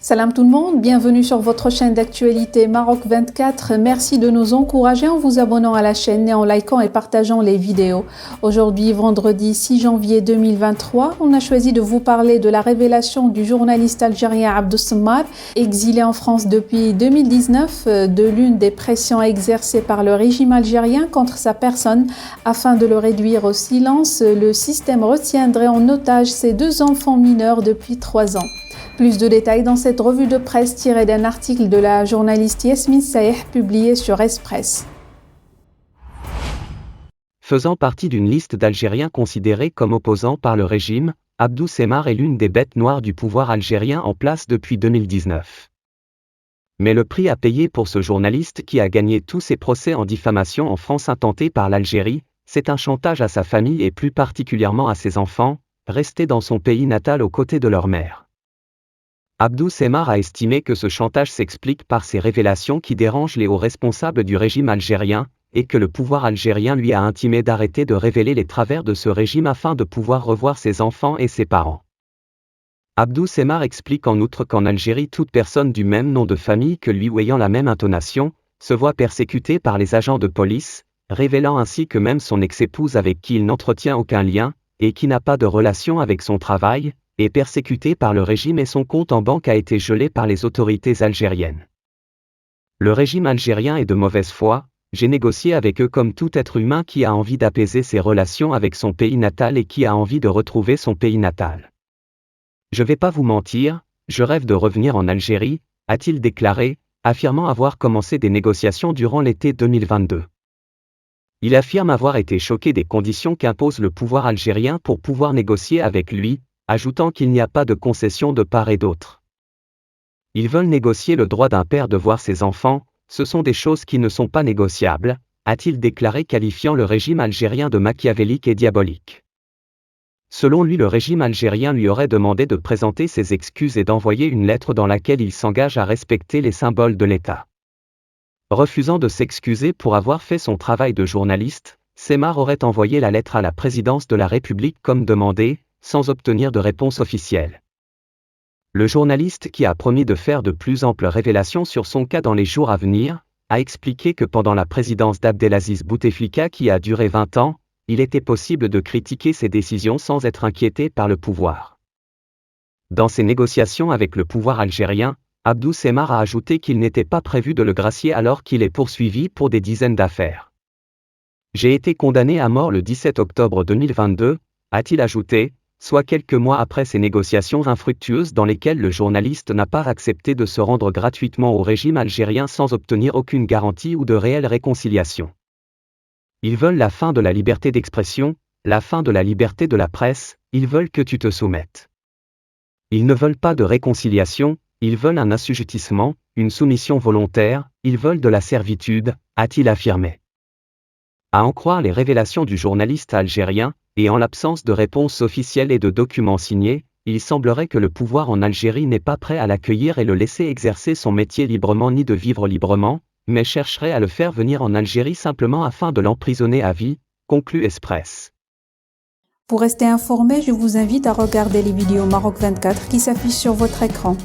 Salam tout le monde, bienvenue sur votre chaîne d'actualité Maroc 24. Merci de nous encourager en vous abonnant à la chaîne et en likant et partageant les vidéos. Aujourd'hui, vendredi 6 janvier 2023, on a choisi de vous parler de la révélation du journaliste algérien Abdou Semmar, exilé en France depuis 2019, de l'une des pressions exercées par le régime algérien contre sa personne. Afin de le réduire au silence, le système retiendrait en otage ses deux enfants mineurs depuis 3 ans. Plus de détails dans cette revue de presse tirée d'un article de la journaliste Yasmine Saïh publié sur Express. Faisant partie d'une liste d'Algériens considérés comme opposants par le régime, Abdou Semmar est l'une des bêtes noires du pouvoir algérien en place depuis 2019. Mais le prix à payer pour ce journaliste qui a gagné tous ses procès en diffamation en France intentés par l'Algérie, c'est un chantage à sa famille et plus particulièrement à ses enfants, restés dans son pays natal aux côtés de leur mère. Abdou Semmar a estimé que ce chantage s'explique par ces révélations qui dérangent les hauts responsables du régime algérien, et que le pouvoir algérien lui a intimé d'arrêter de révéler les travers de ce régime afin de pouvoir revoir ses enfants et ses parents. Abdou Semmar explique en outre qu'en Algérie toute personne du même nom de famille que lui ou ayant la même intonation, se voit persécutée par les agents de police, révélant ainsi que même son ex-épouse avec qui il n'entretient aucun lien, et qui n'a pas de relation avec son travail, est persécuté par le régime et son compte en banque a été gelé par les autorités algériennes. Le régime algérien est de mauvaise foi, j'ai négocié avec eux comme tout être humain qui a envie d'apaiser ses relations avec son pays natal et qui a envie de retrouver son pays natal. Je vais pas vous mentir, je rêve de revenir en Algérie, a-t-il déclaré, affirmant avoir commencé des négociations durant l'été 2022. Il affirme avoir été choqué des conditions qu'impose le pouvoir algérien pour pouvoir négocier avec lui, ajoutant qu'il n'y a pas de concession de part et d'autre. Ils veulent négocier le droit d'un père de voir ses enfants, ce sont des choses qui ne sont pas négociables, a-t-il déclaré qualifiant le régime algérien de machiavélique et diabolique. Selon lui, le régime algérien lui aurait demandé de présenter ses excuses et d'envoyer une lettre dans laquelle il s'engage à respecter les symboles de l'État. Refusant de s'excuser pour avoir fait son travail de journaliste, Semmar aurait envoyé la lettre à la présidence de la République comme demandé, sans obtenir de réponse officielle. Le journaliste qui a promis de faire de plus amples révélations sur son cas dans les jours à venir, a expliqué que pendant la présidence d'Abdelaziz Bouteflika qui a duré 20 ans, il était possible de critiquer ses décisions sans être inquiété par le pouvoir. Dans ses négociations avec le pouvoir algérien, Abdou Semmar a ajouté qu'il n'était pas prévu de le gracier alors qu'il est poursuivi pour des dizaines d'affaires. J'ai été condamné à mort le 17 octobre 2022, a-t-il ajouté, soit quelques mois après ces négociations infructueuses dans lesquelles le journaliste n'a pas accepté de se rendre gratuitement au régime algérien sans obtenir aucune garantie ou de réelle réconciliation. Ils veulent la fin de la liberté d'expression, la fin de la liberté de la presse, ils veulent que tu te soumettes. Ils ne veulent pas de réconciliation, ils veulent un assujettissement, une soumission volontaire, ils veulent de la servitude, a-t-il affirmé. À en croire les révélations du journaliste algérien, et en l'absence de réponse officielle et de documents signés, il semblerait que le pouvoir en Algérie n'est pas prêt à l'accueillir et le laisser exercer son métier librement ni de vivre librement, mais chercherait à le faire venir en Algérie simplement afin de l'emprisonner à vie, conclut Express. Pour rester informé, je vous invite à regarder les vidéos Maroc 24 qui s'affichent sur votre écran.